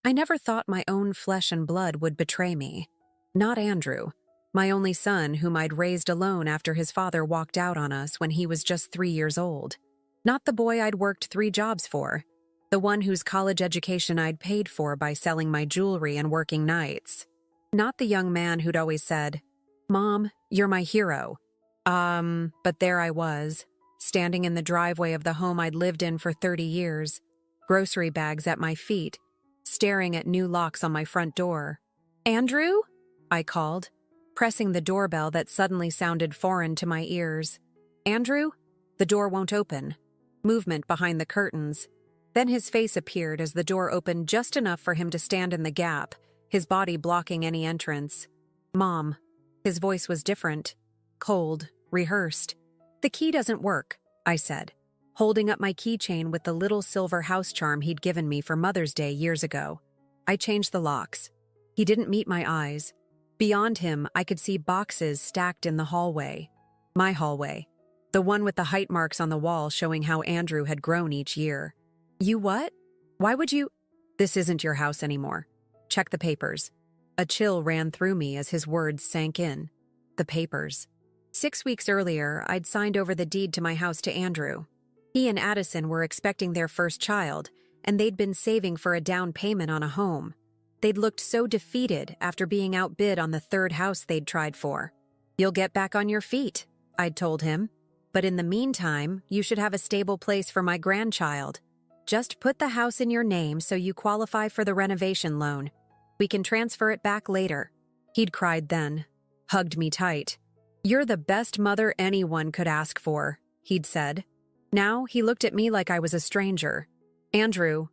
I never thought my own flesh and blood would betray me. Not Andrew, my only son whom I'd raised alone after his father walked out on us when he was just 3 years old. Not the boy I'd worked 3 jobs for. The one whose college education I'd paid for by selling my jewelry and working nights. Not the young man who'd always said, "Mom, you're my hero." But there I was, standing in the driveway of the home I'd lived in for 30 years, grocery bags at my feet, staring at new locks on my front door. "Andrew?" I called, pressing the doorbell that suddenly sounded foreign to my ears. "Andrew?" The door won't open. Movement behind the curtains. Then his face appeared as the door opened just enough for him to stand in the gap, his body blocking any entrance. "Mom." His voice was different, cold, rehearsed. "The key doesn't work," I said, holding up my keychain with the little silver house charm he'd given me for Mother's Day years ago. I changed the locks. He didn't meet my eyes. Beyond him, I could see boxes stacked in the hallway. My hallway. The one with the height marks on the wall showing how Andrew had grown each year. "You what? Why would you—" "This isn't your house anymore. Check the papers." A chill ran through me as his words sank in. The papers. 6 weeks earlier, I'd signed over the deed to my house to Andrew. He and Addison were expecting their first child, and they'd been saving for a down payment on a home. They'd looked so defeated after being outbid on the 3rd house they'd tried for. "You'll get back on your feet," I'd told him. "But in the meantime, you should have a stable place for my grandchild. Just put the house in your name so you qualify for the renovation loan. We can transfer it back later." He'd cried then, hugged me tight. "You're the best mother anyone could ask for," he'd said. Now he looked at me like I was a stranger. "Andrew,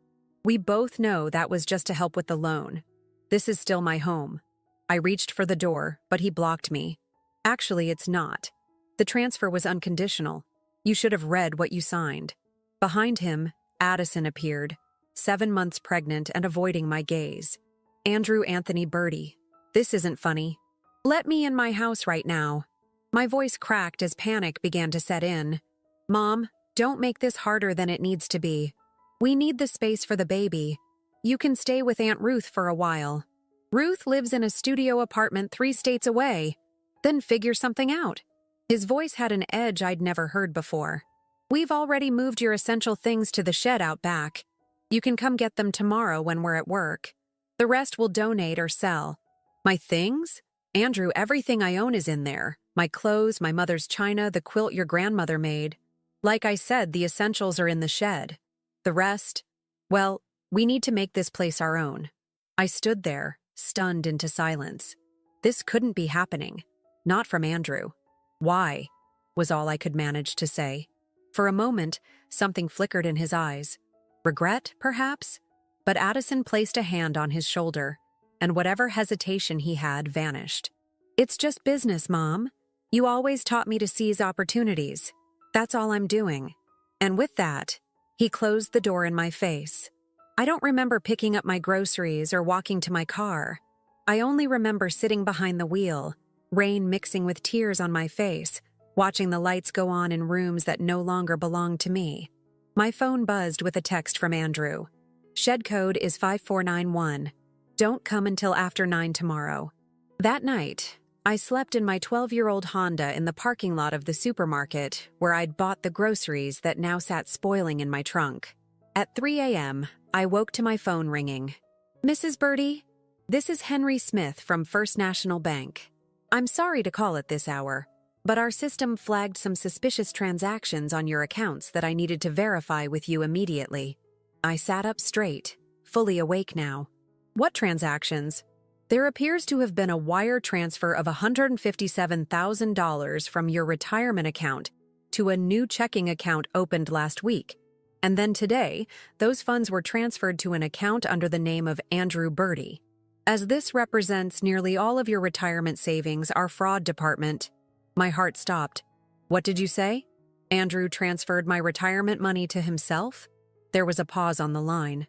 we both know that was just to help with the loan. This is still my home." I reached for the door, but he blocked me. "Actually, it's not. The transfer was unconditional. You should have read what you signed." Behind him, Addison appeared, 7 months pregnant and avoiding my gaze. "Andrew Anthony Birdie. This isn't funny. Let me in my house right now." My voice cracked as panic began to set in. "Mom, don't make this harder than it needs to be. We need the space for the baby. You can stay with Aunt Ruth for a while. Ruth lives in a studio apartment 3 states away. Then figure something out." His voice had an edge I'd never heard before. "We've already moved your essential things to the shed out back. You can come get them tomorrow when we're at work. The rest we'll donate or sell." "My things? Andrew, everything I own is in there. My clothes, my mother's china, the quilt your grandmother made. Like I said, the essentials are in the shed. The rest, well, we need to make this place our own." I stood there, stunned into silence. This couldn't be happening. Not from Andrew. "Why?" was all I could manage to say. For a moment, something flickered in his eyes. Regret, perhaps? But Addison placed a hand on his shoulder, and whatever hesitation he had vanished. "It's just business, Mom. You always taught me to seize opportunities. That's all I'm doing." And with that, he closed the door in my face. I don't remember picking up my groceries or walking to my car. I only remember sitting behind the wheel, rain mixing with tears on my face, watching the lights go on in rooms that no longer belonged to me. My phone buzzed with a text from Andrew. "Shed code is 5491. Don't come until after 9 tomorrow." That night, I slept in my 12-year-old Honda in the parking lot of the supermarket where I'd bought the groceries that now sat spoiling in my trunk. At 3 a.m., I woke to my phone ringing. "Mrs. Birdie, this is Henry Smith from First National Bank. I'm sorry to call at this hour, but our system flagged some suspicious transactions on your accounts that I needed to verify with you immediately." I sat up straight, fully awake now. "What transactions?" "There appears to have been a wire transfer of $157,000 from your retirement account to a new checking account opened last week. And then today, those funds were transferred to an account under the name of Andrew Birdie. As this represents nearly all of your retirement savings, our fraud department—" My heart stopped. "What did you say? Andrew transferred my retirement money to himself?" There was a pause on the line.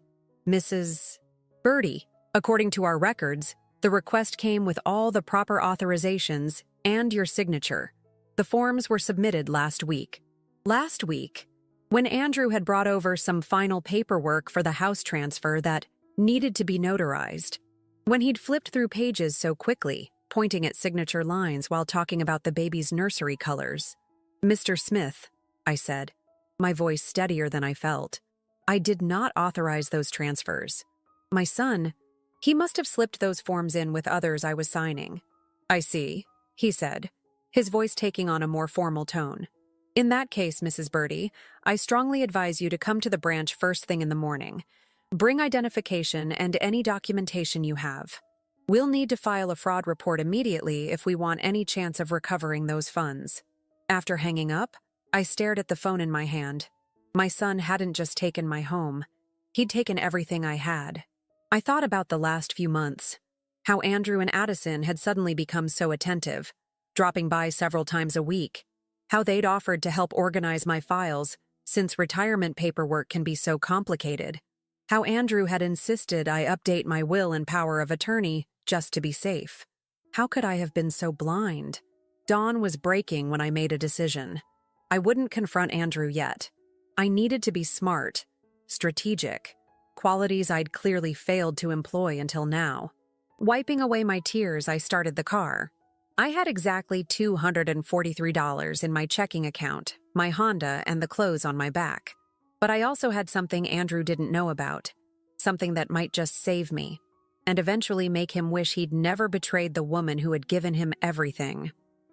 "Mrs. Birdie, according to our records, the request came with all the proper authorizations and your signature. The forms were submitted last week." Last week? When Andrew had brought over some final paperwork for the house transfer that needed to be notarized. When he'd flipped through pages so quickly, pointing at signature lines while talking about the baby's nursery colors. "Mr. Smith," I said, my voice steadier than I felt. "I did not authorize those transfers. My son, he must have slipped those forms in with others I was signing." "I see," he said, his voice taking on a more formal tone. "In that case, Mrs. Birdie, I strongly advise you to come to the branch first thing in the morning. Bring identification and any documentation you have. We'll need to file a fraud report immediately if we want any chance of recovering those funds." After hanging up, I stared at the phone in my hand. My son hadn't just taken my home. He'd taken everything I had. I thought about the last few months, how Andrew and Addison had suddenly become so attentive, dropping by several times a week, how they'd offered to help organize my files since retirement paperwork can be so complicated, how Andrew had insisted I update my will and power of attorney just to be safe. How could I have been so blind? Dawn was breaking when I made a decision. I wouldn't confront Andrew yet. I needed to be smart, strategic, qualities I'd clearly failed to employ until now. Wiping away my tears, I started the car. I had exactly $243 in my checking account, my Honda, and the clothes on my back. But I also had something Andrew didn't know about, something that might just save me, and eventually make him wish he'd never betrayed the woman who had given him everything.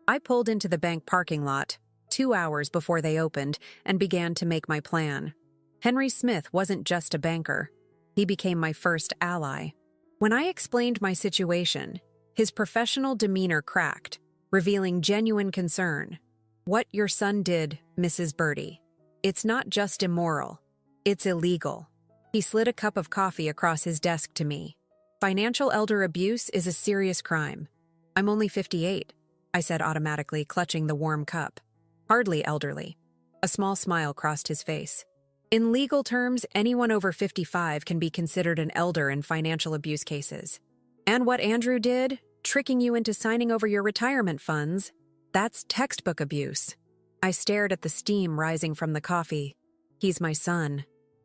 I pulled into the bank parking lot 2 hours before they opened and began to make my plan. Henry Smith wasn't just a banker. He became my first ally. When I explained my situation, his professional demeanor cracked, revealing genuine concern. "What your son did, Mrs. Birdie. It's not just immoral. It's illegal." He slid a cup of coffee across his desk to me. "Financial elder abuse is a serious crime. I'm only 58, I said automatically, clutching the warm cup. "Hardly elderly." A small smile crossed his face. "In legal terms, anyone over 55 can be considered an elder in financial abuse cases. And what Andrew did, tricking you into signing over your retirement funds, that's textbook abuse." I stared at the steam rising from the coffee. "He's my son."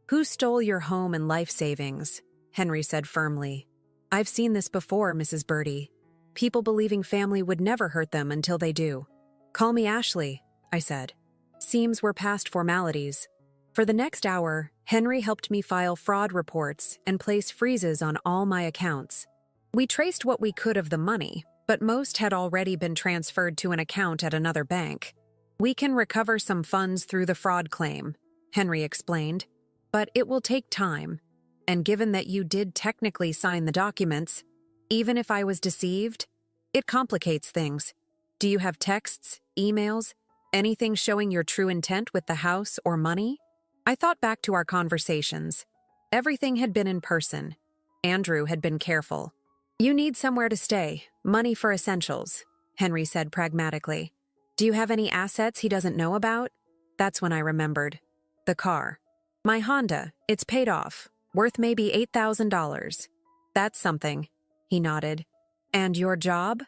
"Who stole your home and life savings?" Henry said firmly. "I've seen this before, Mrs. Birdie. People believing family would never hurt them until they do." "Call me Ashley," I said. Seems we're past formalities. For the next hour, Henry helped me file fraud reports and place freezes on all my accounts. We traced what we could of the money, but most had already been transferred to an account at another bank. "We can recover some funds through the fraud claim," Henry explained, "but it will take time. And given that you did technically sign the documents, even if I was deceived, it complicates things. Do you have texts, emails, anything showing your true intent with the house or money?" I thought back to our conversations. Everything had been in person. Andrew had been careful. "You need somewhere to stay, money for essentials," Henry said pragmatically. "Do you have any assets he doesn't know about?" That's when I remembered. The car. "My Honda, it's paid off, worth maybe $8,000. "That's something," he nodded. "And your job?"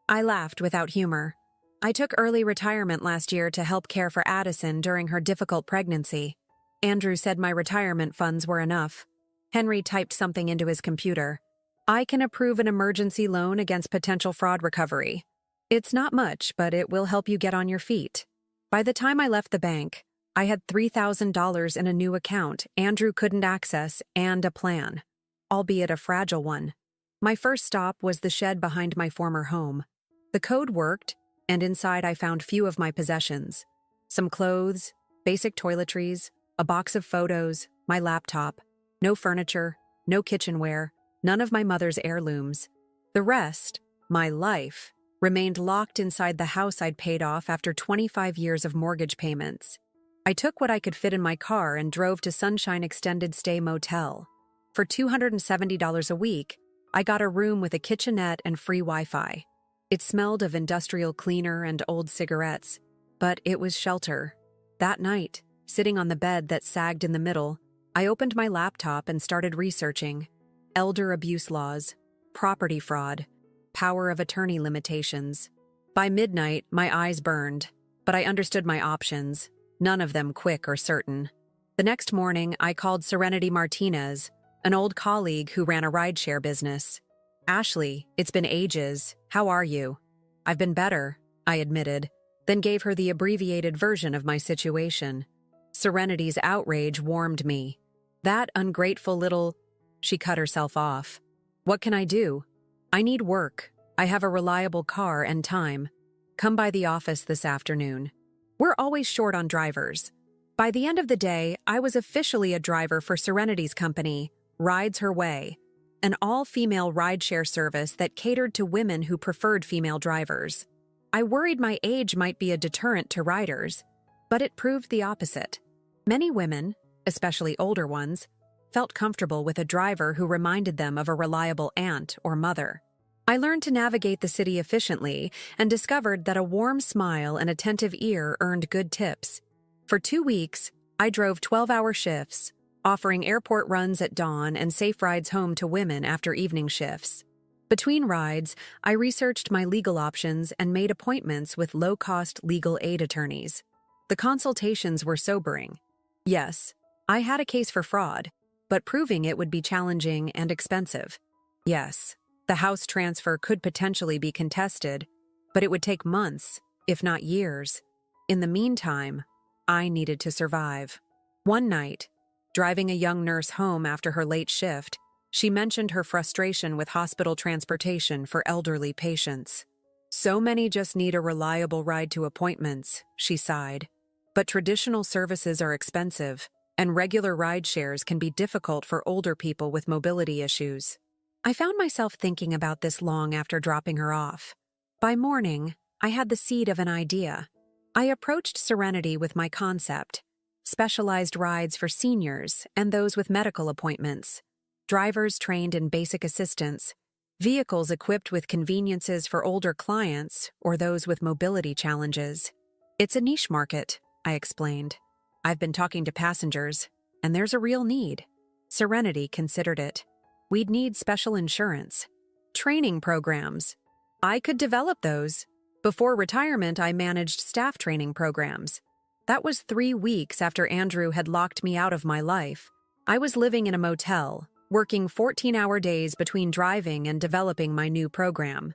I laughed without humor. "I took early retirement last year to help care for Addison during her difficult pregnancy. Andrew said my retirement funds were enough." Henry typed something into his computer. "I can approve an emergency loan against potential fraud recovery. It's not much, but it will help you get on your feet." By the time I left the bank, I had $3,000 in a new account Andrew couldn't access and a plan, albeit a fragile one. My first stop was the shed behind my former home. The code worked, and inside I found few of my possessions. Some clothes, basic toiletries, a box of photos, my laptop. No furniture, no kitchenware, none of my mother's heirlooms. The rest, my life, remained locked inside the house I'd paid off after 25 years of mortgage payments. I took what I could fit in my car and drove to Sunshine Extended Stay Motel. For $270 a week, I got a room with a kitchenette and free Wi-Fi. It smelled of industrial cleaner and old cigarettes, but it was shelter. That night, sitting on the bed that sagged in the middle, I opened my laptop and started researching elder abuse laws, property fraud, power of attorney limitations. By midnight, my eyes burned, but I understood my options, none of them quick or certain. The next morning, I called Serenity Martinez, an old colleague who ran a rideshare business. Ashley, it's been ages. How are you? I've been better, I admitted, then gave her the abbreviated version of my situation. Serenity's outrage warmed me. That ungrateful little... She cut herself off. What can I do? I need work. I have a reliable car and time. Come by the office this afternoon. We're always short on drivers. By the end of the day, I was officially a driver for Serenity's company, Rides Her Way, an all-female rideshare service that catered to women who preferred female drivers. I worried my age might be a deterrent to riders, but it proved the opposite. Many women, especially older ones, felt comfortable with a driver who reminded them of a reliable aunt or mother. I learned to navigate the city efficiently and discovered that a warm smile and attentive ear earned good tips. For 2 weeks, I drove 12-hour shifts, offering airport runs at dawn and safe rides home to women after evening shifts. Between rides, I researched my legal options and made appointments with low-cost legal aid attorneys. The consultations were sobering. Yes, I had a case for fraud, but proving it would be challenging and expensive. Yes, the house transfer could potentially be contested, but it would take months, if not years. In the meantime, I needed to survive. One night, driving a young nurse home after her late shift, she mentioned her frustration with hospital transportation for elderly patients. So many just need a reliable ride to appointments, she sighed. But traditional services are expensive, and regular ride shares can be difficult for older people with mobility issues. I found myself thinking about this long after dropping her off. By morning, I had the seed of an idea. I approached Serenity with my concept: specialized rides for seniors and those with medical appointments, drivers trained in basic assistance, vehicles equipped with conveniences for older clients or those with mobility challenges. It's a niche market, I explained. I've been talking to passengers, and there's a real need. Serenity considered it. We'd need special insurance, training programs. I could develop those. Before retirement, I managed staff training programs. That was 3 weeks after Andrew had locked me out of my life. I was living in a motel, working 14-hour days between driving and developing my new program.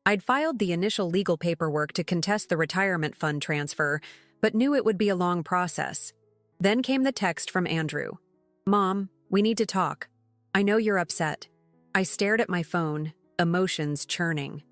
I'd filed the initial legal paperwork to contest the retirement fund transfer, but knew it would be a long process. Then came the text from Andrew. "Mom, we need to talk. I know you're upset." I stared at my phone, emotions churning.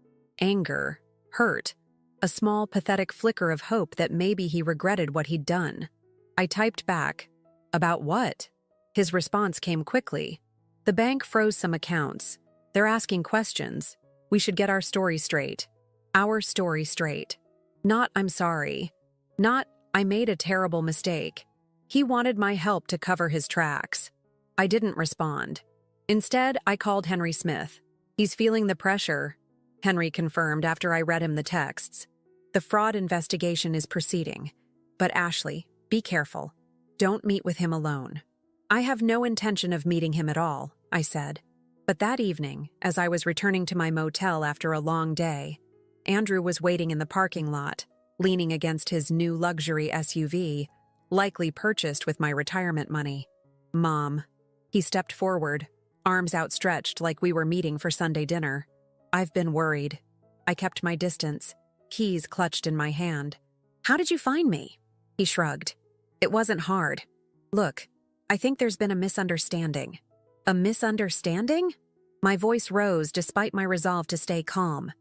Anger, hurt, a small pathetic flicker of hope that maybe he regretted what he'd done. I typed back, "About what?" His response came quickly. "The bank froze some accounts. They're asking questions. We should get our story straight. Our story straight. Not, 'I'm sorry.' Not, 'I made a terrible mistake.' He wanted my help to cover his tracks." I didn't respond. Instead, I called Henry Smith. "He's feeling the pressure," Henry confirmed after I read him the texts. "The fraud investigation is proceeding. But Ashley, be careful. Don't meet with him alone." "I have no intention of meeting him at all," I said. But that evening, as I was returning to my motel after a long day, Andrew was waiting in the parking lot, leaning against his new luxury SUV, likely purchased with my retirement money. "Mom." He stepped forward, arms outstretched like we were meeting for Sunday dinner. "I've been worried." I kept my distance, keys clutched in my hand. "How did you find me?" He shrugged. "It wasn't hard. Look, I think there's been a misunderstanding." "A misunderstanding?" My voice rose despite my resolve to stay calm.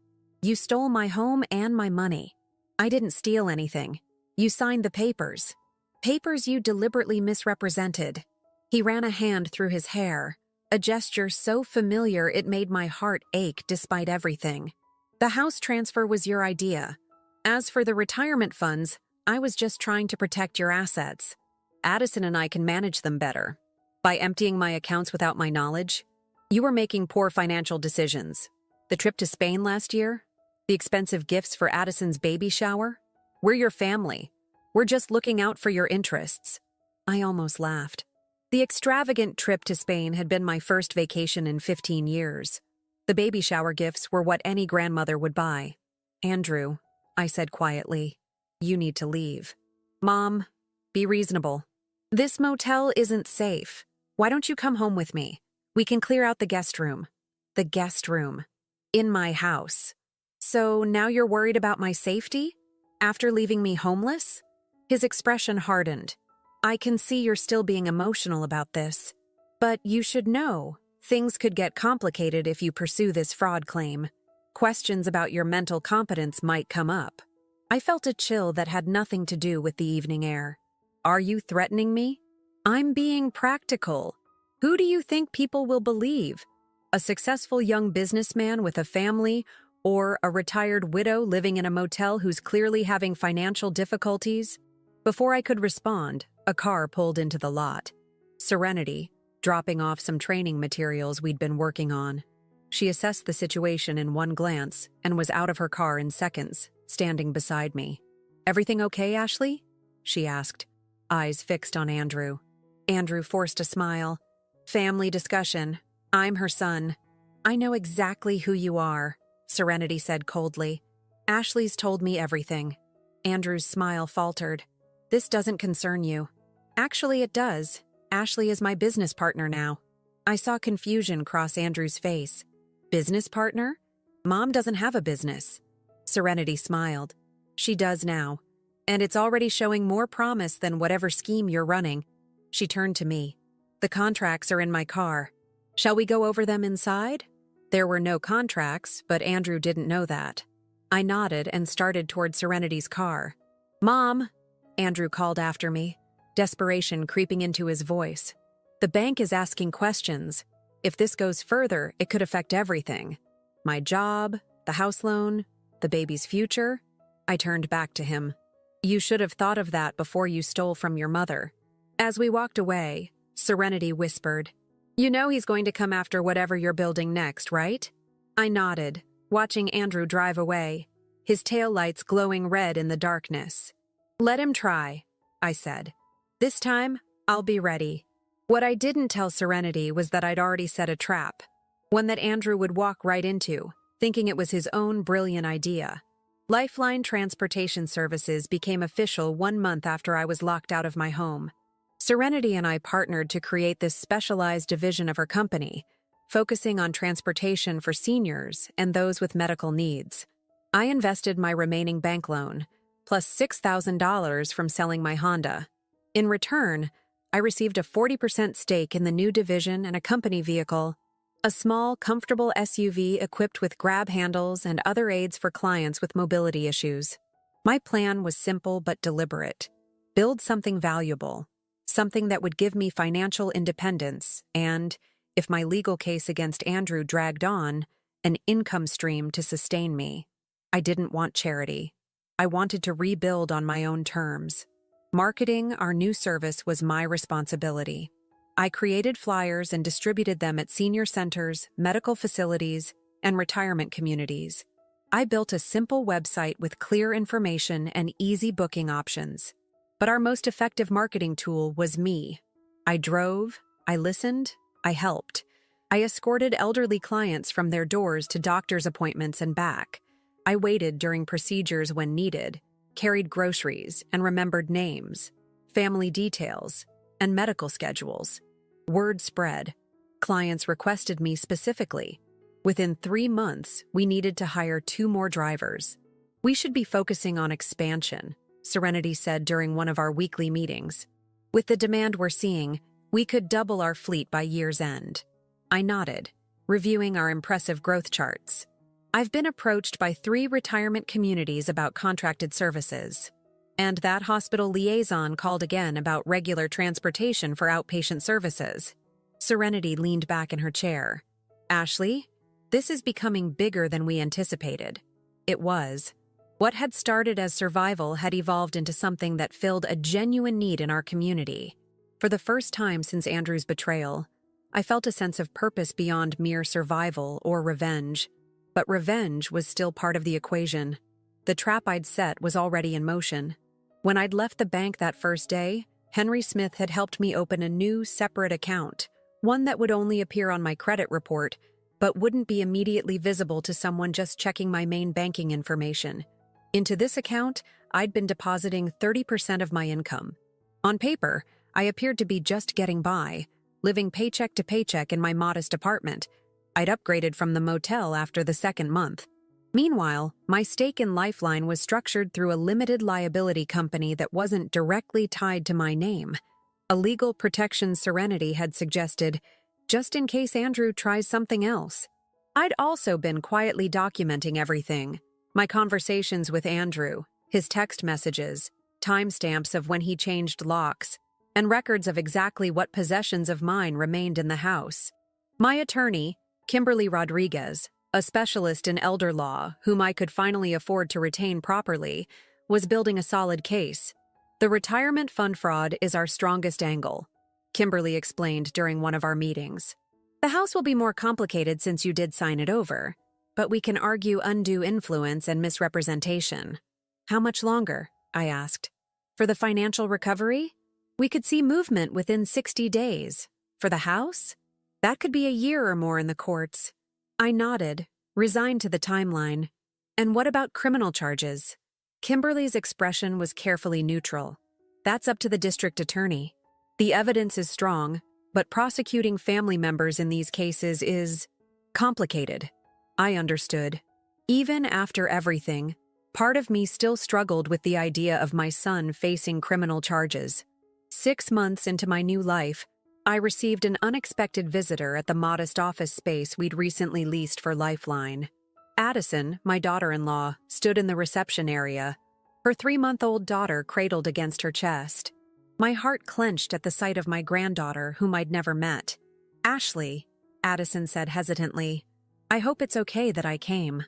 "You stole my home and my money. I didn't steal anything. You signed the papers. Papers you deliberately misrepresented." He ran a hand through his hair, a gesture so familiar it made my heart ache despite everything. "The house transfer was your idea. As for the retirement funds, I was just trying to protect your assets. Addison and I can manage them better. By emptying my accounts without my knowledge, you were making poor financial decisions. The trip to Spain last year? The expensive gifts for Addison's baby shower? We're your family. We're just looking out for your interests." I almost laughed. The extravagant trip to Spain had been my first vacation in 15 years. The baby shower gifts were what any grandmother would buy. "Andrew," I said quietly, "you need to leave." "Mom, be reasonable. This motel isn't safe. Why don't you come home with me? We can clear out the guest room. The guest room. In my house. So now you're worried about my safety? After leaving me homeless? His expression hardened. I can see you're still being emotional about this. But you should know, things could get complicated if you pursue this fraud claim. Questions about your mental competence might come up. I felt a chill that had nothing to do with the evening air. Are you threatening me? I'm being practical. Who do you think people will believe? A successful young businessman with a family, or a retired widow living in a motel who's clearly having financial difficulties? Before I could respond, a car pulled into the lot. Serenity, dropping off some training materials we'd been working on. She assessed the situation in one glance and was out of her car in seconds, standing beside me. "Everything okay, Ashley?" she asked, eyes fixed on Andrew. Andrew forced a smile. "Family discussion. I'm her son." "I know exactly who you are," Serenity said coldly. "Ashley's told me everything." Andrew's smile faltered. "This doesn't concern you." "Actually, it does. Ashley is my business partner now." I saw confusion cross Andrew's face. "Business partner? Mom doesn't have a business." Serenity smiled. "She does now. And it's already showing more promise than whatever scheme you're running." She turned to me. "The contracts are in my car. Shall we go over them inside?" There were no contracts, but Andrew didn't know that. I nodded and started toward Serenity's car. "Mom!" Andrew called after me, desperation creeping into his voice. "The bank is asking questions. If this goes further, it could affect everything. My job, the house loan, the baby's future." I turned back to him. "You should have thought of that before you stole from your mother." As we walked away, Serenity whispered, "You know he's going to come after whatever you're building next, right?" I nodded, watching Andrew drive away, his taillights glowing red in the darkness. "Let him try," I said. "This time, I'll be ready." What I didn't tell Serenity was that I'd already set a trap, one that Andrew would walk right into, thinking it was his own brilliant idea. Lifeline Transportation Services became official 1 month after I was locked out of my home. Serenity and I partnered to create this specialized division of her company, focusing on transportation for seniors and those with medical needs. I invested my remaining bank loan, plus $6,000 from selling my Honda. In return, I received a 40% stake in the new division and a company vehicle, a small, comfortable SUV equipped with grab handles and other aids for clients with mobility issues. My plan was simple but deliberate. Build something valuable, something that would give me financial independence and, if my legal case against Andrew dragged on, an income stream to sustain me. I didn't want charity. I wanted to rebuild on my own terms. Marketing our new service was my responsibility. I created flyers and distributed them at senior centers, medical facilities, and retirement communities. I built a simple website with clear information and easy booking options. But our most effective marketing tool was me. I drove, I listened, I helped. I escorted elderly clients from their doors to doctor's appointments and back. I waited during procedures when needed, carried groceries and remembered names, family details, and medical schedules. Word spread. Clients requested me specifically. Within 3 months, we needed to hire 2 more drivers. "We should be focusing on expansion," Serenity said during one of our weekly meetings. "With the demand we're seeing, we could double our fleet by year's end." I nodded, reviewing our impressive growth charts. "I've been approached by 3 retirement communities about contracted services. And that hospital liaison called again about regular transportation for outpatient services." Serenity leaned back in her chair. "Ashley, this is becoming bigger than we anticipated." It was. What had started as survival had evolved into something that filled a genuine need in our community. For the first time since Andrew's betrayal, I felt a sense of purpose beyond mere survival or revenge. But revenge was still part of the equation. The trap I'd set was already in motion. When I'd left the bank that first day, Henry Smith had helped me open a new, separate account, one that would only appear on my credit report, but wouldn't be immediately visible to someone just checking my main banking information. Into this account, I'd been depositing 30% of my income. On paper, I appeared to be just getting by, living paycheck to paycheck in my modest apartment. I'd upgraded from the motel after the second month. Meanwhile, my stake in Lifeline was structured through a limited liability company that wasn't directly tied to my name. A legal protection Serenity had suggested, just in case Andrew tries something else. I'd also been quietly documenting everything. My conversations with Andrew, his text messages, timestamps of when he changed locks, and records of exactly what possessions of mine remained in the house. My attorney, Kimberly Rodriguez, a specialist in elder law whom I could finally afford to retain properly, was building a solid case. The retirement fund fraud is our strongest angle, Kimberly explained during one of our meetings. The house will be more complicated since you did sign it over, but we can argue undue influence and misrepresentation. How much longer? I asked. For the financial recovery? We could see movement within 60 days. For the house? That could be a year or more in the courts. I nodded, resigned to the timeline. And what about criminal charges? Kimberly's expression was carefully neutral. That's up to the district attorney. The evidence is strong, but prosecuting family members in these cases is complicated. I understood. Even after everything, part of me still struggled with the idea of my son facing criminal charges. 6 months into my new life, I received an unexpected visitor at the modest office space we'd recently leased for Lifeline. Addison, my daughter-in-law, stood in the reception area, her 3-month-old daughter cradled against her chest. My heart clenched at the sight of my granddaughter, whom I'd never met. "Ashley," Addison said hesitantly, "I hope it's okay that I came."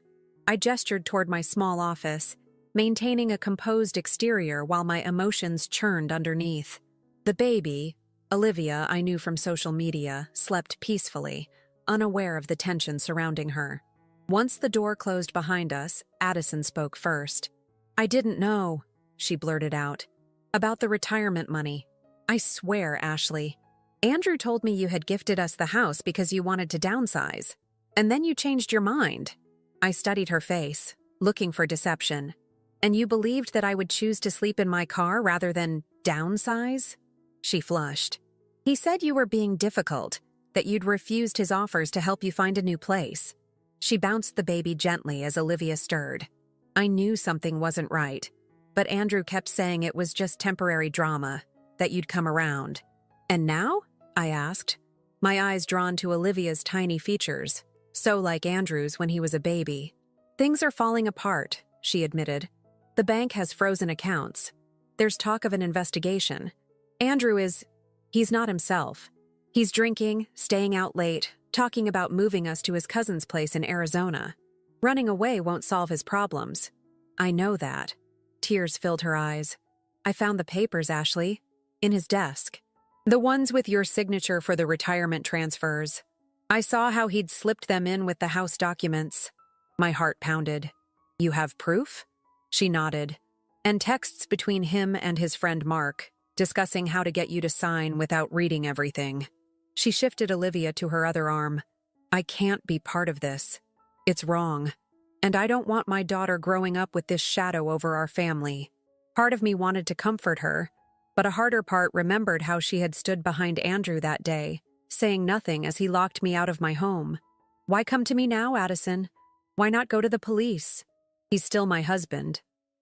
I gestured toward my small office, maintaining a composed exterior while my emotions churned underneath. The baby, Olivia, I knew from social media, slept peacefully, unaware of the tension surrounding her. Once the door closed behind us, Addison spoke first. "I didn't know," she blurted out, "about the retirement money. I swear, Ashley. Andrew told me you had gifted us the house because you wanted to downsize. And then you changed your mind." I studied her face, looking for deception. "And you believed that I would choose to sleep in my car rather than downsize?" She flushed. "He said you were being difficult, that you'd refused his offers to help you find a new place." She bounced the baby gently as Olivia stirred. I knew something wasn't right, but Andrew kept saying it was just temporary drama, that you'd come around. "And now?" I asked, my eyes drawn to Olivia's tiny features, so like Andrew's when he was a baby. "Things are falling apart," she admitted. "The bank has frozen accounts. There's talk of an investigation. He's not himself. He's drinking, staying out late, talking about moving us to his cousin's place in Arizona. Running away won't solve his problems." "I know that." Tears filled her eyes. "I found the papers, Ashley. In his desk. The ones with your signature for the retirement transfers. I saw how he'd slipped them in with the house documents." My heart pounded. "You have proof?" She nodded. "And texts between him and his friend Mark, discussing how to get you to sign without reading everything." She shifted Olivia to her other arm. "I can't be part of this. It's wrong. And I don't want my daughter growing up with this shadow over our family." Part of me wanted to comfort her, but a harder part remembered how she had stood behind Andrew that day, saying nothing as he locked me out of my home. "Why come to me now, Addison? Why not go to the police? He's still my husband.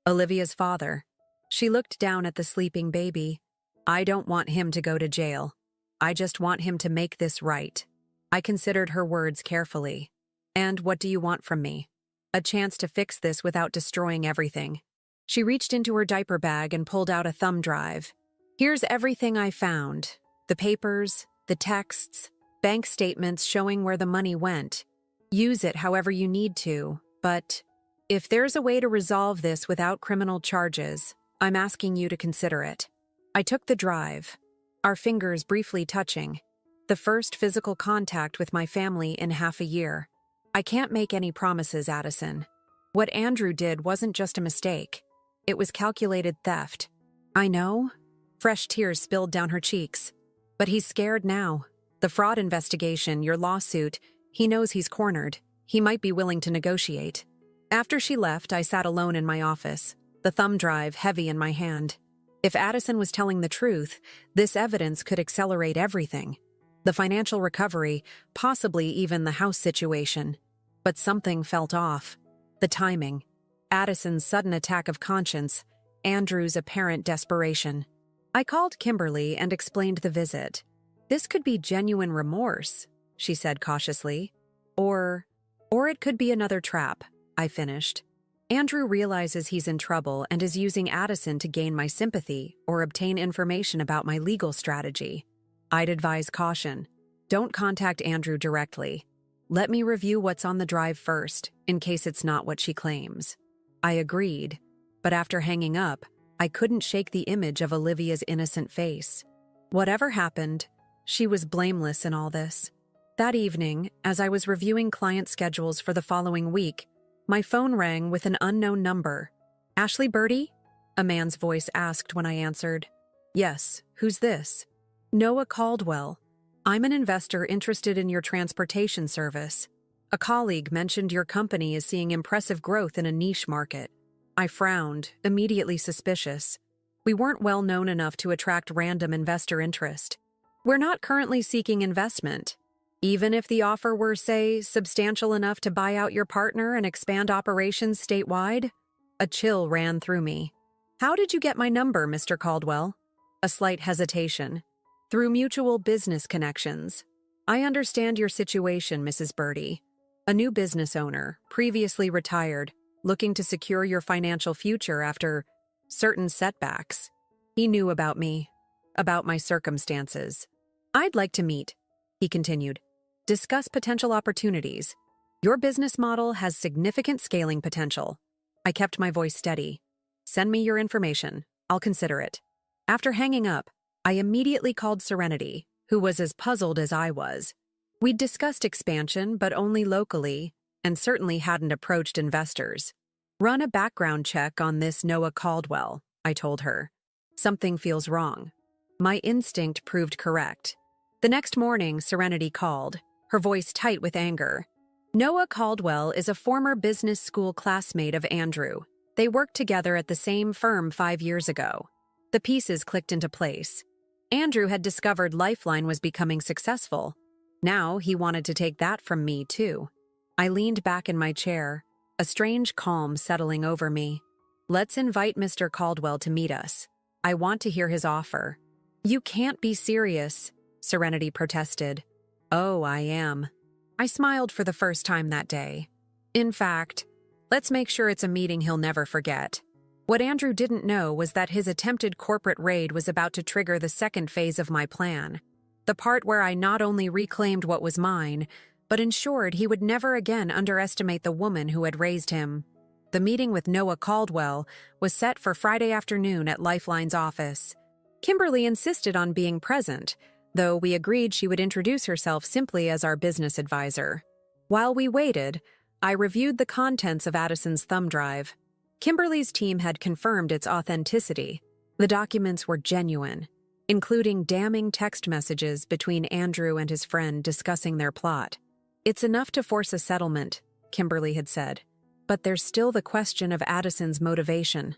Olivia's father." She looked down at the sleeping baby. "I don't want him to go to jail. I just want him to make this right." I considered her words carefully. "And what do you want from me?" "A chance to fix this without destroying everything." She reached into her diaper bag and pulled out a thumb drive. "Here's everything I found. The papers, the texts, bank statements showing where the money went. Use it however you need to, but if there's a way to resolve this without criminal charges, I'm asking you to consider it." I took the drive, our fingers briefly touching, the first physical contact with my family in half a year. "I can't make any promises, Addison. What Andrew did wasn't just a mistake. It was calculated theft." "I know." Fresh tears spilled down her cheeks. "But he's scared now. The fraud investigation, your lawsuit, he knows he's cornered. He might be willing to negotiate." After she left, I sat alone in my office, the thumb drive heavy in my hand. If Addison was telling the truth, this evidence could accelerate everything. The financial recovery, possibly even the house situation. But something felt off. The timing. Addison's sudden attack of conscience. Andrew's apparent desperation. I called Kimberly and explained the visit. "This could be genuine remorse," she said cautiously. Or it could be another trap," I finished. "Andrew realizes he's in trouble and is using Addison to gain my sympathy or obtain information about my legal strategy. I'd advise caution. Don't contact Andrew directly. Let me review what's on the drive first, in case it's not what she claims." I agreed, but after hanging up, I couldn't shake the image of Olivia's innocent face. Whatever happened, she was blameless in all this. That evening, as I was reviewing client schedules for the following week, my phone rang with an unknown number. "Ashley Birdie?" a man's voice asked when I answered. "Yes, who's this?" "Noah Caldwell. I'm an investor interested in your transportation service. A colleague mentioned your company is seeing impressive growth in a niche market." I frowned, immediately suspicious. We weren't well known enough to attract random investor interest. "We're not currently seeking investment. Even if the offer were, say, substantial enough to buy out your partner and expand operations statewide?" A chill ran through me. "How did you get my number, Mr. Caldwell?" A slight hesitation. "Through mutual business connections. I understand your situation, Mrs. Birdie. A new business owner, previously retired, looking to secure your financial future after certain setbacks." He knew about me, about my circumstances. "I'd like to meet," he continued. "Discuss potential opportunities. Your business model has significant scaling potential." I kept my voice steady. "Send me your information. I'll consider it." After hanging up, I immediately called Serenity, who was as puzzled as I was. We'd discussed expansion, but only locally, and certainly hadn't approached investors. "Run a background check on this Noah Caldwell," I told her. "Something feels wrong." My instinct proved correct. The next morning, Serenity called, her voice tight with anger. "Noah Caldwell is a former business school classmate of Andrew. They worked together at the same firm 5 years ago." The pieces clicked into place. Andrew had discovered Lifeline was becoming successful. Now he wanted to take that from me, too. I leaned back in my chair, a strange calm settling over me. "Let's invite Mr. Caldwell to meet us. I want to hear his offer." "You can't be serious," Serenity protested. "Oh, I am." I smiled for the first time that day. "In fact, let's make sure it's a meeting he'll never forget." What Andrew didn't know was that his attempted corporate raid was about to trigger the second phase of my plan. The part where I not only reclaimed what was mine, but ensured he would never again underestimate the woman who had raised him. The meeting with Noah Caldwell was set for Friday afternoon at Lifeline's office. Kimberly insisted on being present, though we agreed she would introduce herself simply as our business advisor. While we waited, I reviewed the contents of Addison's thumb drive. Kimberly's team had confirmed its authenticity. The documents were genuine, including damning text messages between Andrew and his friend discussing their plot. "It's enough to force a settlement," Kimberly had said. "But there's still the question of Addison's motivation."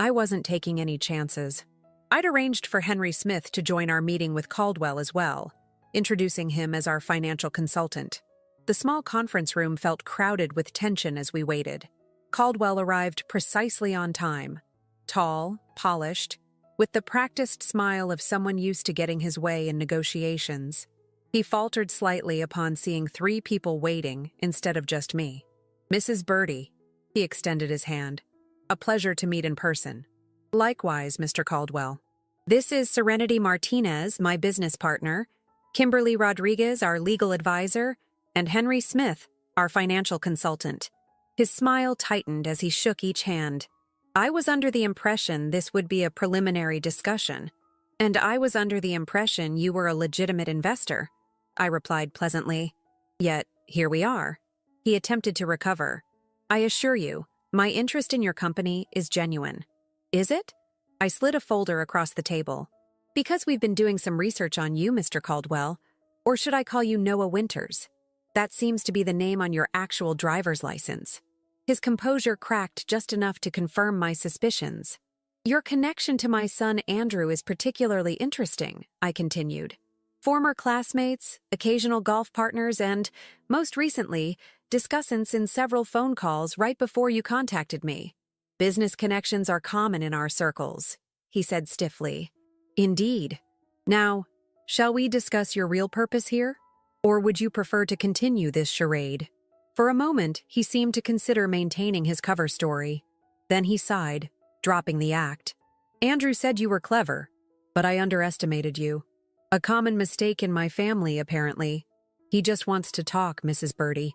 I wasn't taking any chances. I'd arranged for Henry Smith to join our meeting with Caldwell as well, introducing him as our financial consultant. The small conference room felt crowded with tension as we waited. Caldwell arrived precisely on time. Tall, polished, with the practiced smile of someone used to getting his way in negotiations. He faltered slightly upon seeing 3 people waiting instead of just me. "Mrs. Birdie," he extended his hand. "A pleasure to meet in person." "Likewise, Mr. Caldwell. This is Serenity Martinez, my business partner, Kimberly Rodriguez, our legal advisor, and Henry Smith, our financial consultant." His smile tightened as he shook each hand. "I was under the impression this would be a preliminary discussion, and I was under the impression you were a legitimate investor," I replied pleasantly. "Yet, here we are." He attempted to recover. "I assure you, my interest in your company is genuine." "Is it?" I slid a folder across the table. "Because we've been doing some research on you, Mr. Caldwell. Or should I call you Noah Winters? That seems to be the name on your actual driver's license." His composure cracked just enough to confirm my suspicions. "Your connection to my son Andrew is particularly interesting," I continued. Former classmates, occasional golf partners, and, most recently, discussants in several phone calls right before you contacted me. Business connections are common in our circles, he said stiffly. Indeed. Now, shall we discuss your real purpose here? Or would you prefer to continue this charade? For a moment, he seemed to consider maintaining his cover story. Then he sighed, dropping the act. Andrew said you were clever, but I underestimated you. A common mistake in my family, apparently. He just wants to talk, Mrs. Birdie,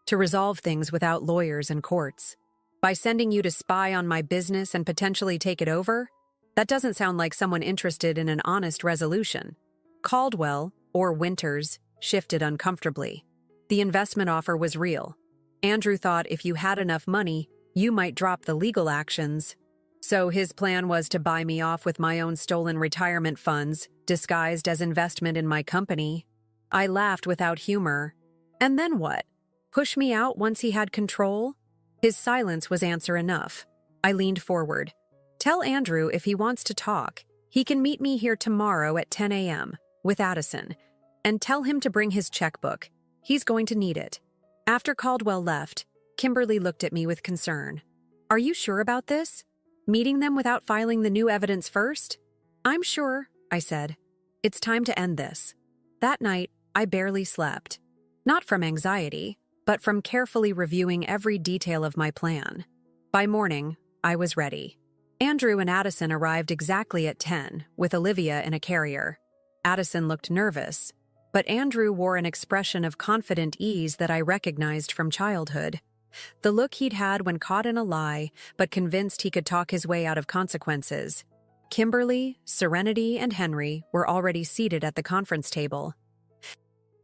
to resolve things without lawyers and courts. By sending you to spy on my business and potentially take it over? That doesn't sound like someone interested in an honest resolution. Caldwell, or Winters, shifted uncomfortably. The investment offer was real. Andrew thought if you had enough money, you might drop the legal actions. So his plan was to buy me off with my own stolen retirement funds, disguised as investment in my company. I laughed without humor. And then what? Push me out once he had control? His silence was answer enough. I leaned forward. Tell Andrew if he wants to talk, he can meet me here tomorrow at 10 a.m. with Addison. And tell him to bring his checkbook. He's going to need it. After Caldwell left, Kimberly looked at me with concern. Are you sure about this? Meeting them without filing the new evidence first? I'm sure, I said. It's time to end this. That night, I barely slept. Not from anxiety, but from carefully reviewing every detail of my plan. By morning, I was ready. Andrew and Addison arrived exactly at 10, with Olivia in a carrier. Addison looked nervous, but Andrew wore an expression of confident ease that I recognized from childhood. The look he'd had when caught in a lie, but convinced he could talk his way out of consequences. Kimberly, Serenity, and Henry were already seated at the conference table.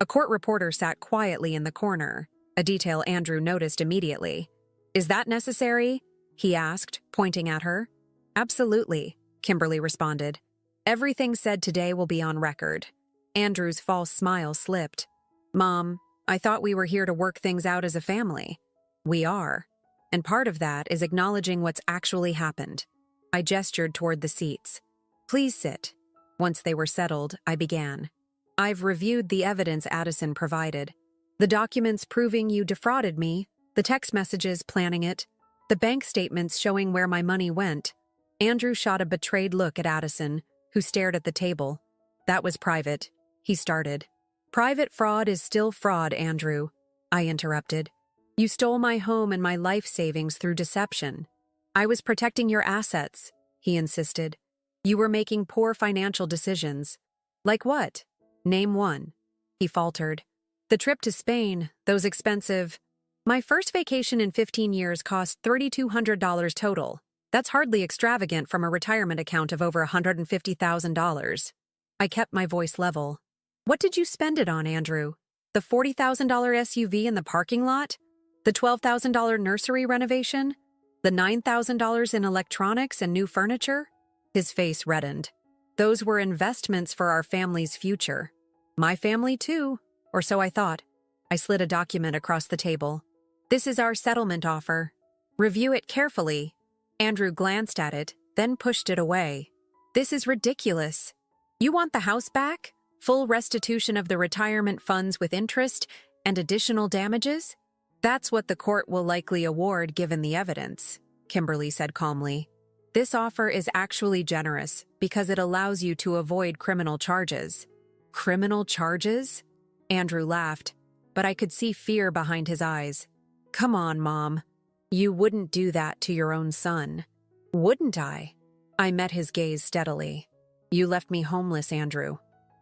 A court reporter sat quietly in the corner, a detail Andrew noticed immediately. Is that necessary? He asked, pointing at her. Absolutely, Kimberly responded. Everything said today will be on record. Andrew's false smile slipped. Mom, I thought we were here to work things out as a family. We are. And part of that is acknowledging what's actually happened. I gestured toward the seats. Please sit. Once they were settled, I began. I've reviewed the evidence Addison provided. The documents proving you defrauded me, the text messages planning it, the bank statements showing where my money went. Andrew shot a betrayed look at Addison, who stared at the table. That was private, he started. Private fraud is still fraud, Andrew, I interrupted. You stole my home and my life savings through deception. I was protecting your assets, he insisted. You were making poor financial decisions. Like what? Name one, he faltered. The trip to Spain, those expensive... My first vacation in 15 years cost $3,200 total. That's hardly extravagant from a retirement account of over $150,000. I kept my voice level. What did you spend it on, Andrew? The $40,000 SUV in the parking lot? The $12,000 nursery renovation? The $9,000 in electronics and new furniture? His face reddened. Those were investments for our family's future. My family, too, or so I thought. I slid a document across the table. This is our settlement offer. Review it carefully. Andrew glanced at it, then pushed it away. This is ridiculous. You want the house back? Full restitution of the retirement funds with interest and additional damages? That's what the court will likely award given the evidence, Kimberly said calmly. This offer is actually generous because it allows you to avoid criminal charges. Criminal charges? Andrew laughed, but I could see fear behind his eyes. Come on, Mom. You wouldn't do that to your own son. Wouldn't I? I met his gaze steadily. You left me homeless, Andrew.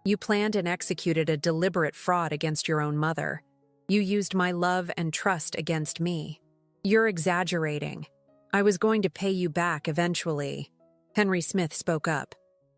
You planned and executed a deliberate fraud against your own mother. You used my love and trust against me. You're exaggerating. I was going to pay you back eventually. Henry Smith spoke up.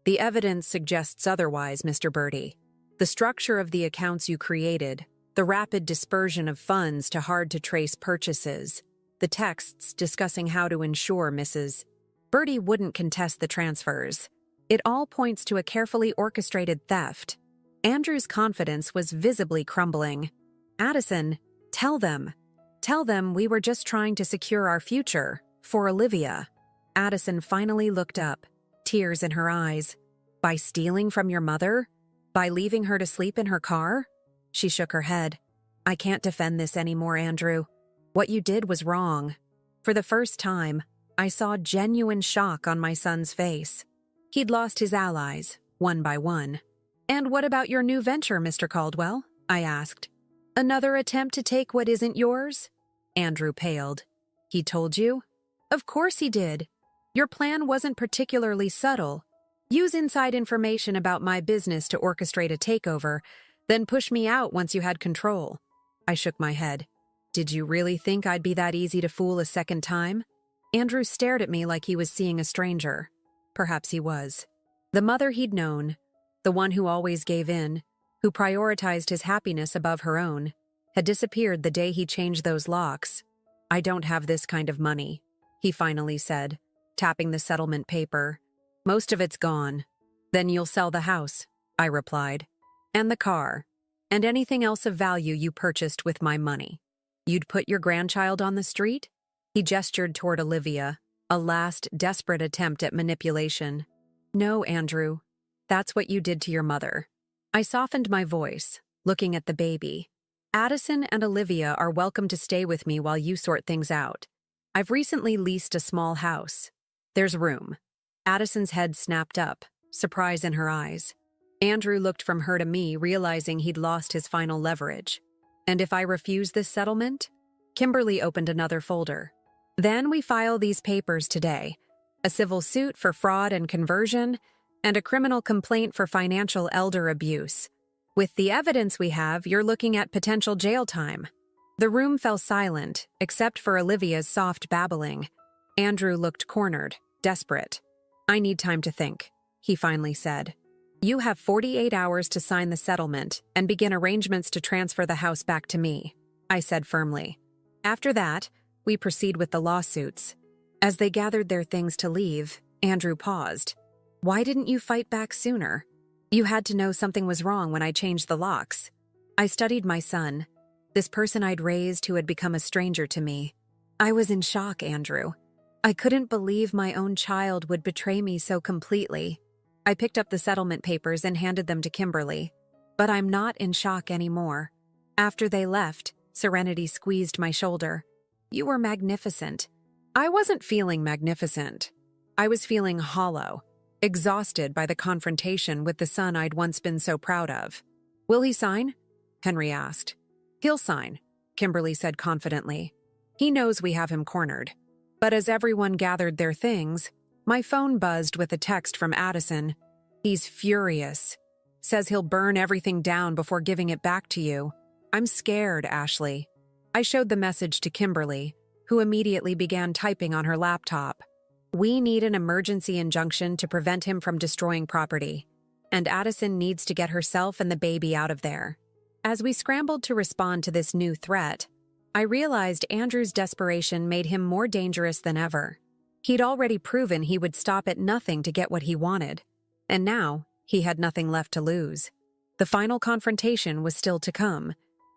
The evidence suggests otherwise, Mr. Birdie. The structure of the accounts you created, the rapid dispersion of funds to hard-to-trace purchases, the texts discussing how to ensure Mrs. Birdie wouldn't contest the transfers. It all points to a carefully orchestrated theft. Andrew's confidence was visibly crumbling. Addison, tell them. Tell them we were just trying to secure our future, for Olivia. Addison finally looked up, tears in her eyes. By stealing from your mother? By leaving her to sleep in her car? She shook her head. I can't defend this anymore, Andrew. What you did was wrong. For the first time, I saw genuine shock on my son's face. He'd lost his allies, one by one. And what about your new venture, Mr. Caldwell? I asked. Another attempt to take what isn't yours? Andrew paled. He told you? Of course he did. Your plan wasn't particularly subtle. Use inside information about my business to orchestrate a takeover, then push me out once you had control. I shook my head. Did you really think I'd be that easy to fool a second time? Andrew stared at me like he was seeing a stranger. Perhaps he was. The mother he'd known, the one who always gave in, who prioritized his happiness above her own, had disappeared the day he changed those locks. I don't have this kind of money, he finally said, tapping the settlement paper. Most of it's gone. Then you'll sell the house, I replied. And the car. And anything else of value you purchased with my money. You'd put your grandchild on the street? He gestured toward Olivia, a last desperate attempt at manipulation. No, Andrew. That's what you did to your mother. I softened my voice, looking at the baby. Addison and Olivia are welcome to stay with me while you sort things out. I've recently leased a small house. There's room. Addison's head snapped up, surprise in her eyes. Andrew looked from her to me, realizing he'd lost his final leverage. And if I refuse this settlement? Kimberly opened another folder. Then we file these papers today. A civil suit for fraud and conversion, and a criminal complaint for financial elder abuse. With the evidence we have, you're looking at potential jail time. The room fell silent, except for Olivia's soft babbling. Andrew looked cornered, desperate. I need time to think, he finally said. You have 48 hours to sign the settlement and begin arrangements to transfer the house back to me, I said firmly. After that, we proceed with the lawsuits. As they gathered their things to leave, Andrew paused. Why didn't you fight back sooner? You had to know something was wrong when I changed the locks. I studied my son, this person I'd raised who had become a stranger to me. I was in shock, Andrew. I couldn't believe my own child would betray me so completely. I picked up the settlement papers and handed them to Kimberly. But I'm not in shock anymore. After they left, Serenity squeezed my shoulder. You were magnificent. I wasn't feeling magnificent. I was feeling hollow, exhausted by the confrontation with the son I'd once been so proud of. Will he sign? Henry asked. He'll sign, Kimberly said confidently. He knows we have him cornered. But as everyone gathered their things, my phone buzzed with a text from Addison. He's furious. Says he'll burn everything down before giving it back to you. I'm scared, Ashley. I showed the message to Kimberly, who immediately began typing on her laptop. We need an emergency injunction to prevent him from destroying property. And Addison needs to get herself and the baby out of there. As we scrambled to respond to this new threat, I realized Andrew's desperation made him more dangerous than ever. He'd already proven he would stop at nothing to get what he wanted. And now, he had nothing left to lose. The final confrontation was still to come,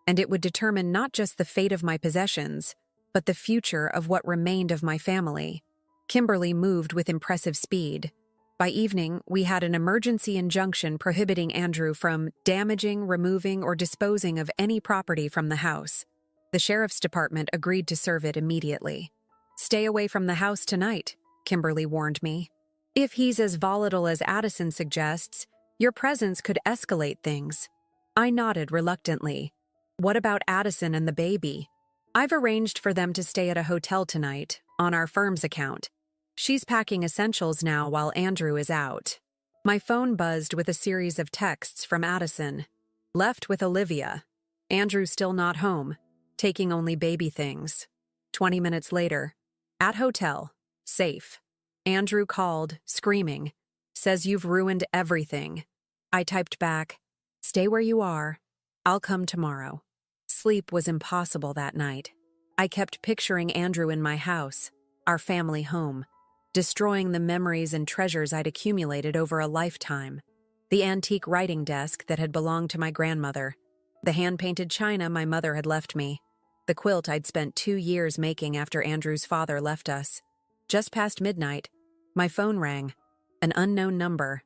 and it would determine not just the fate of my possessions, but the future of what remained of my family. Kimberly moved with impressive speed. By evening, we had an emergency injunction prohibiting Andrew from damaging, removing, or disposing of any property from the house. The sheriff's department agreed to serve it immediately. Stay away from the house tonight, Kimberly warned me. If he's as volatile as Addison suggests, your presence could escalate things. I nodded reluctantly. What about Addison and the baby? I've arranged for them to stay at a hotel tonight, on our firm's account. She's packing essentials now while Andrew is out. My phone buzzed with a series of texts from Addison. Left with Olivia. Andrew's still not home, taking only baby things. 20 minutes later. At hotel. Safe. Andrew called, screaming. Says you've ruined everything. I typed back. Stay where you are. I'll come tomorrow. Sleep was impossible that night. I kept picturing Andrew in my house, our family home, destroying the memories and treasures I'd accumulated over a lifetime. The antique writing desk that had belonged to my grandmother, the hand-painted china my mother had left me, the quilt I'd spent 2 years making after Andrew's father left us. Just past midnight, my phone rang. An unknown number.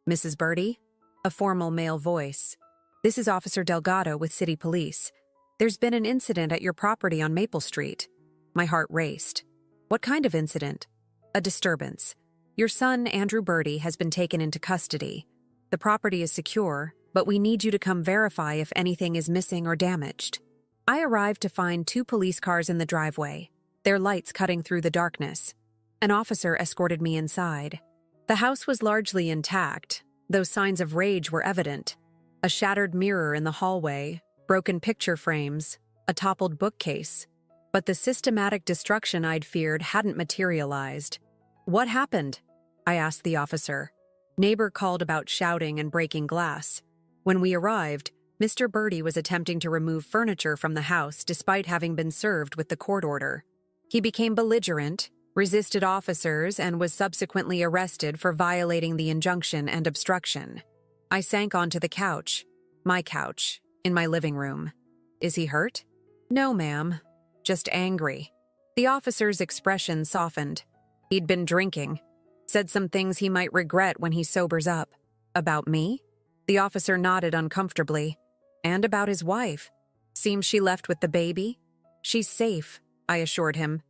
Mrs. Birdie? A formal male voice. "This is Officer Delgado with City Police. There's been an incident at your property on Maple Street." My heart raced. "What kind of incident?" "A disturbance. Your son, Andrew Birdie, has been taken into custody. The property is secure, but we need you to come verify if anything is missing or damaged." I arrived to find 2 police cars in the driveway, their lights cutting through the darkness. An officer escorted me inside. The house was largely intact, though signs of rage were evident. A shattered mirror in the hallway, broken picture frames, a toppled bookcase. But the systematic destruction I'd feared hadn't materialized. "What happened?" I asked the officer. Neighbor called about shouting and breaking glass. When we arrived, Mr. Birdie was attempting to remove furniture from the house despite having been served with the court order. He became belligerent, resisted officers, and was subsequently arrested for violating the injunction and obstruction. I sank onto the couch, my couch, in my living room. "Is he hurt?" "No, ma'am. Just angry." The officer's expression softened. He'd been drinking. Said some things he might regret when he sobers up. "About me?" The officer nodded uncomfortably. "And about his wife. Seems she left with the baby?" "She's safe," I assured him.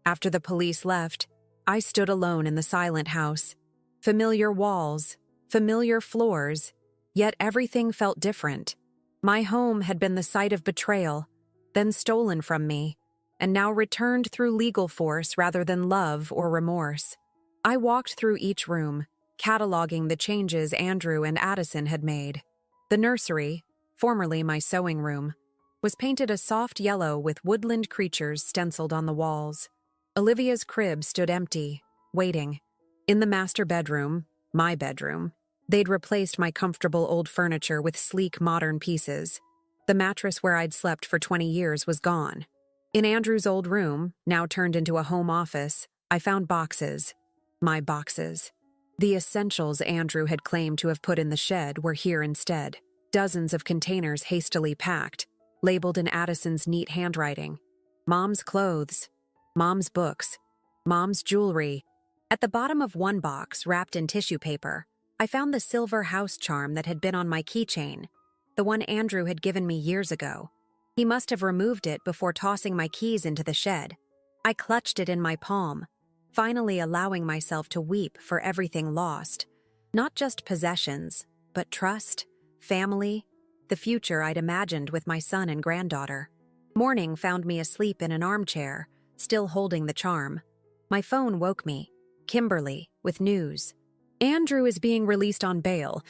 After the police left, I stood alone in the silent house. Familiar walls, familiar floors, yet everything felt different. My home had been the site of betrayal, then stolen from me, and now returned through legal force rather than love or remorse. I walked through each room, cataloging the changes Andrew and Addison had made. The nursery, formerly my sewing room, was painted a soft yellow with woodland creatures stenciled on the walls. Olivia's crib stood empty, waiting. In the master bedroom, my bedroom, they'd replaced my comfortable old furniture with sleek modern pieces. The mattress where I'd slept for 20 years was gone. In Andrew's old room, now turned into a home office, I found boxes. My boxes. The essentials Andrew had claimed to have put in the shed were here instead. Dozens of containers hastily packed, labeled in Addison's neat handwriting. Mom's clothes, Mom's books, Mom's jewelry. At the bottom of one box, wrapped in tissue paper, I found the silver house charm that had been on my keychain, the one Andrew had given me years ago. He must have removed it before tossing my keys into the shed. I clutched it in my palm, finally allowing myself to weep for everything lost. Not just possessions, but trust, family, the future I'd imagined with my son and granddaughter. Morning found me asleep in an armchair, still holding the charm. My phone woke me, Kimberly, with news. "Andrew is being released on bail.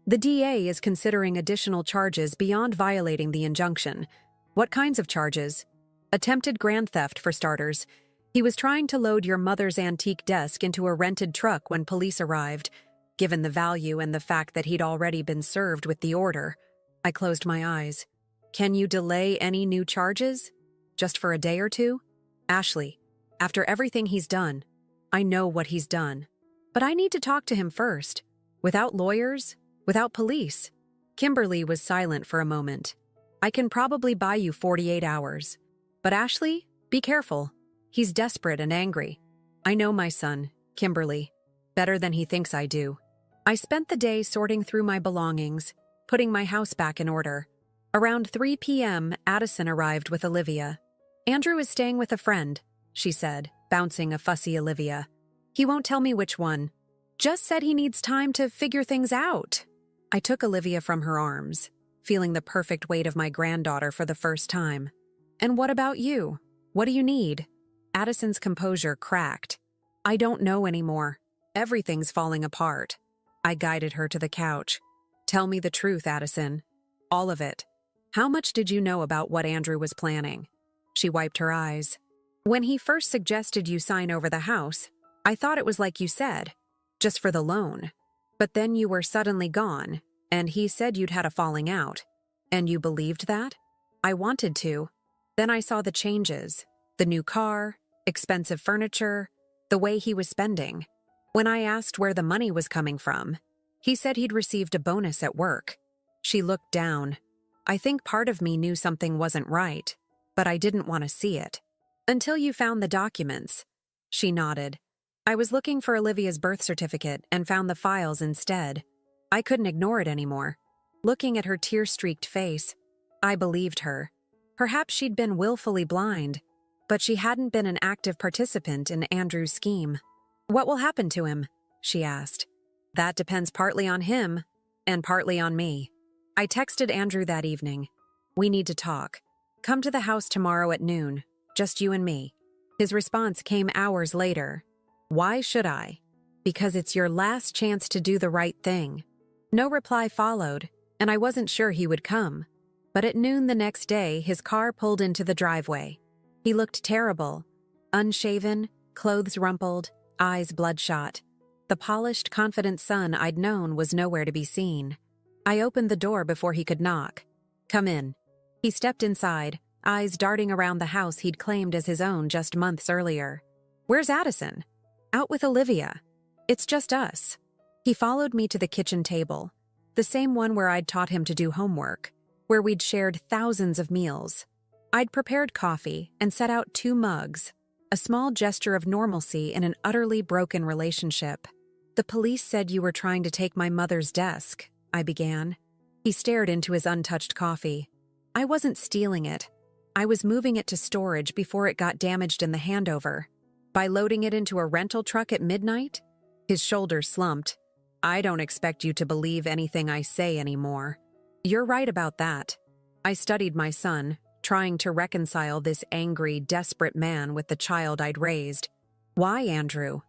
The DA is considering additional charges beyond violating the injunction." "What kinds of charges?" "Attempted grand theft, for starters. He was trying to load your mother's antique desk into a rented truck when police arrived. Given the value and the fact that he'd already been served with the order, I closed my eyes. "Can you delay any new charges? Just for a day or two?" "Ashley, after everything he's done, I know what he's done. But I need to talk to him first. Without lawyers, without police." Kimberly was silent for a moment. "I can probably buy you 48 hours. But Ashley, be careful. He's desperate and angry. I know my son, Kimberly, better than he thinks I do." I spent the day sorting through my belongings, putting my house back in order. Around 3 p.m., Addison arrived with Olivia. "Andrew is staying with a friend," she said, bouncing a fussy Olivia. "He won't tell me which one. Just said he needs time to figure things out." I took Olivia from her arms, feeling the perfect weight of my granddaughter for the first time. "And what about you? What do you need?" Addison's composure cracked. "I don't know anymore. Everything's falling apart." I guided her to the couch. "Tell me the truth, Addison. All of it. How much did you know about what Andrew was planning?" She wiped her eyes. "When he first suggested you sign over the house, I thought it was like you said, just for the loan. But then you were suddenly gone, and he said you'd had a falling out. And you believed that?" "I wanted to. Then I saw the changes. The new car, expensive furniture, the way he was spending. When I asked where the money was coming from, he said he'd received a bonus at work." She looked down. "I think part of me knew something wasn't right, but I didn't want to see it. Until you found the documents." She nodded. "I was looking for Olivia's birth certificate and found the files instead. I couldn't ignore it anymore. Looking at her tear-streaked face, I believed her. Perhaps she'd been willfully blind, but she hadn't been an active participant in Andrew's scheme. "What will happen to him?" she asked. "That depends partly on him and partly on me." I texted Andrew that evening. "We need to talk. Come to the house tomorrow at noon, just you and me." His response came hours later. "Why should I?" "Because it's your last chance to do the right thing." No reply followed, and I wasn't sure he would come. But at noon the next day, his car pulled into the driveway. He looked terrible. Unshaven, clothes rumpled, eyes bloodshot. The polished, confident son I'd known was nowhere to be seen. I opened the door before he could knock. "Come in." He stepped inside, eyes darting around the house he'd claimed as his own just months earlier. "Where's Addison?" "Out with Olivia. It's just us." He followed me to the kitchen table, the same one where I'd taught him to do homework, where we'd shared thousands of meals. I'd prepared coffee and set out 2 mugs, a small gesture of normalcy in an utterly broken relationship. "The police said you were trying to take my mother's desk," I began. He stared into his untouched coffee. "I wasn't stealing it. I was moving it to storage before it got damaged in the handover. By loading it into a rental truck at midnight?" His shoulders slumped. "I don't expect you to believe anything I say anymore." "You're right about that." I studied my son, trying to reconcile this angry, desperate man with the child I'd raised. "Why, Andrew?"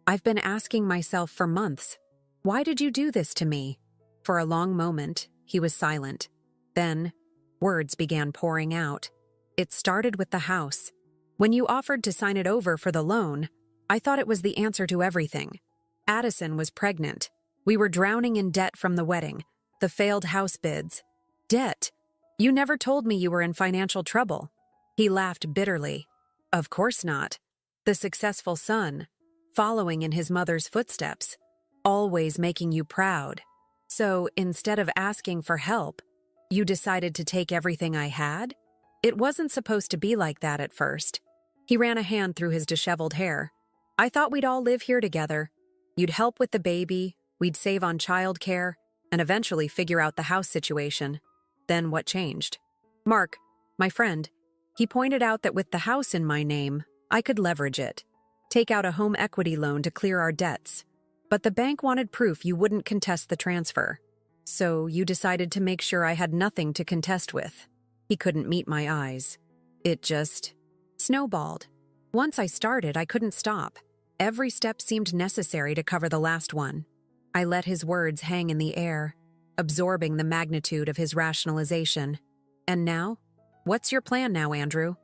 "I've been asking myself for months. Why did you do this to me?" For a long moment, he was silent. Then, words began pouring out. "It started with the house. When you offered to sign it over for the loan, I thought it was the answer to everything. Addison was pregnant. We were drowning in debt from the wedding, the failed house bids. Debt? You never told me you were in financial trouble." He laughed bitterly. "Of course not. The successful son, following in his mother's footsteps, always making you proud. So, instead of asking for help, you decided to take everything I had? It wasn't supposed to be like that at first." He ran a hand through his disheveled hair. "I thought we'd all live here together. You'd help with the baby, we'd save on childcare, and eventually figure out the house situation. Then what changed?" "Mark, my friend, he pointed out that with the house in my name, I could leverage it, take out a home equity loan to clear our debts. But the bank wanted proof you wouldn't contest the transfer. So you decided to make sure I had nothing to contest with." He couldn't meet my eyes. It just snowballed. Once I started, I couldn't stop. Every step seemed necessary to cover the last one. I let his words hang in the air, absorbing the magnitude of his rationalization. "And now? What's your plan now, Andrew?"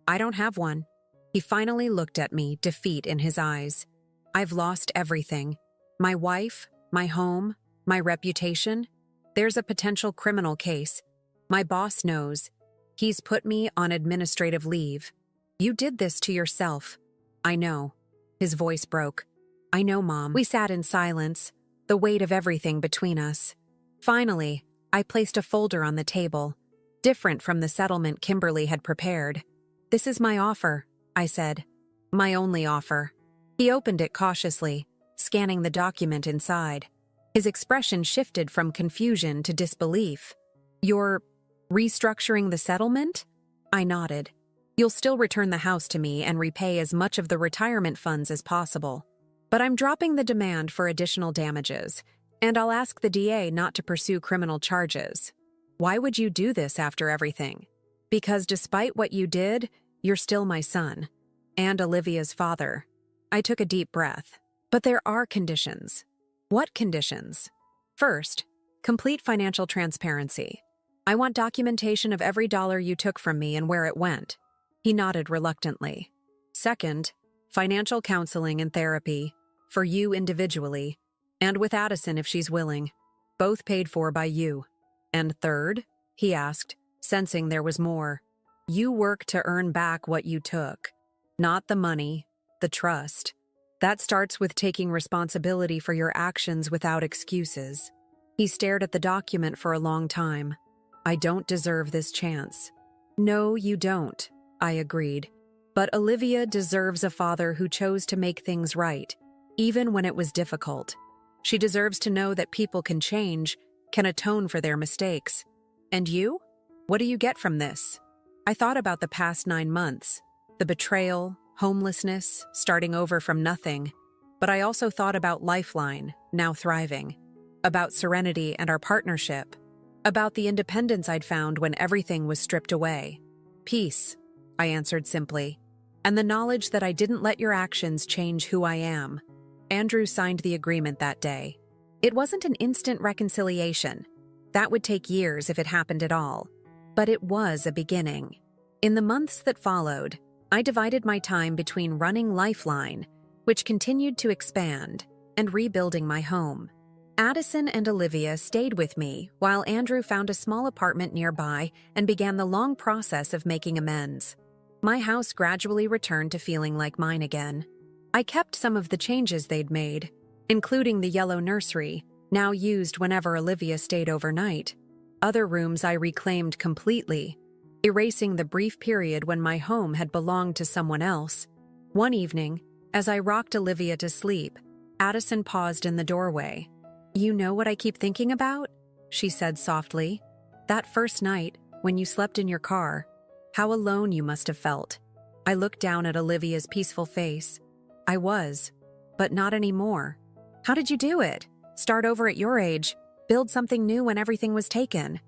"I don't have one." He finally looked at me, defeat in his eyes. "I've lost everything. My wife, my home, my reputation. There's a potential criminal case. My boss knows. He's put me on administrative leave. You did this to yourself." "I know." His voice broke. "I know, Mom." We sat in silence, the weight of everything between us. Finally, I placed a folder on the table, different from the settlement Kimberly had prepared. "This is my offer," I said. "My only offer." He opened it cautiously, scanning the document inside. His expression shifted from confusion to disbelief. "You're restructuring the settlement?" I nodded. "You'll still return the house to me and repay as much of the retirement funds as possible. But I'm dropping the demand for additional damages, and I'll ask the DA not to pursue criminal charges." "Why would you do this after everything?" "Because despite what you did, you're still my son, and Olivia's father." I took a deep breath. "But there are conditions." "What conditions?" "First, complete financial transparency. I want documentation of every dollar you took from me and where it went." He nodded reluctantly. "Second, financial counseling and therapy, for you individually, and with Addison if she's willing, both paid for by you." "And third?" he asked, sensing there was more. "You work to earn back what you took. Not the money, the trust. That starts with taking responsibility for your actions without excuses." He stared at the document for a long time. "I don't deserve this chance." "No, you don't," I agreed. "But Olivia deserves a father who chose to make things right, even when it was difficult." She deserves to know that people can change, can atone for their mistakes. And you? What do you get from this? I thought about the past 9 months, the betrayal, homelessness, starting over from nothing. But I also thought about Lifeline, now thriving, about Serenity and our partnership, about the independence I'd found when everything was stripped away. Peace, I answered simply, and the knowledge that I didn't let your actions change who I am. Andrew signed the agreement that day. It wasn't an instant reconciliation. That would take years if it happened at all. But it was a beginning. In the months that followed, I divided my time between running Lifeline, which continued to expand, and rebuilding my home. Addison and Olivia stayed with me while Andrew found a small apartment nearby and began the long process of making amends. My house gradually returned to feeling like mine again. I kept some of the changes they'd made, including the yellow nursery, now used whenever Olivia stayed overnight. Other rooms I reclaimed completely, erasing the brief period when my home had belonged to someone else. One evening, as I rocked Olivia to sleep, Addison paused in the doorway. "You know what I keep thinking about?" she said softly. "That first night, when you slept in your car, how alone you must have felt." I looked down at Olivia's peaceful face. I was, but not anymore. "How did you do it? Start over at your age, build something new when everything was taken?"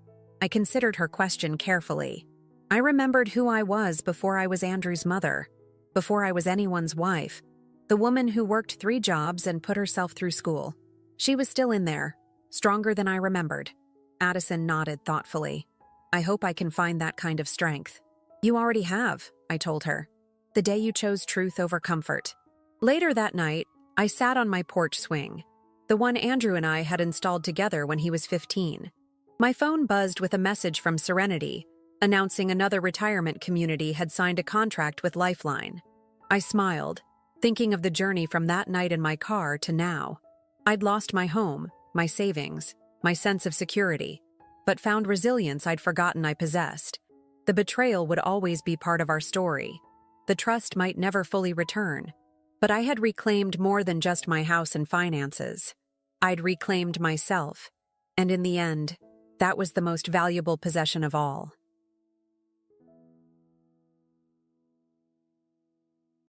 I considered her question carefully. I remembered who I was before I was Andrew's mother, before I was anyone's wife, the woman who worked 3 jobs and put herself through school. She was still in there, stronger than I remembered. Addison nodded thoughtfully. "I hope I can find that kind of strength." "You already have," I told her. "The day you chose truth over comfort." Later that night, I sat on my porch swing, the one Andrew and I had installed together when he was 15. My phone buzzed with a message from Serenity, announcing another retirement community had signed a contract with Lifeline. I smiled, thinking of the journey from that night in my car to now. I'd lost my home, my savings, my sense of security, but found resilience I'd forgotten I possessed. The betrayal would always be part of our story. The trust might never fully return. But I had reclaimed more than just my house and finances. I'd reclaimed myself, and in the end, that was the most valuable possession of all.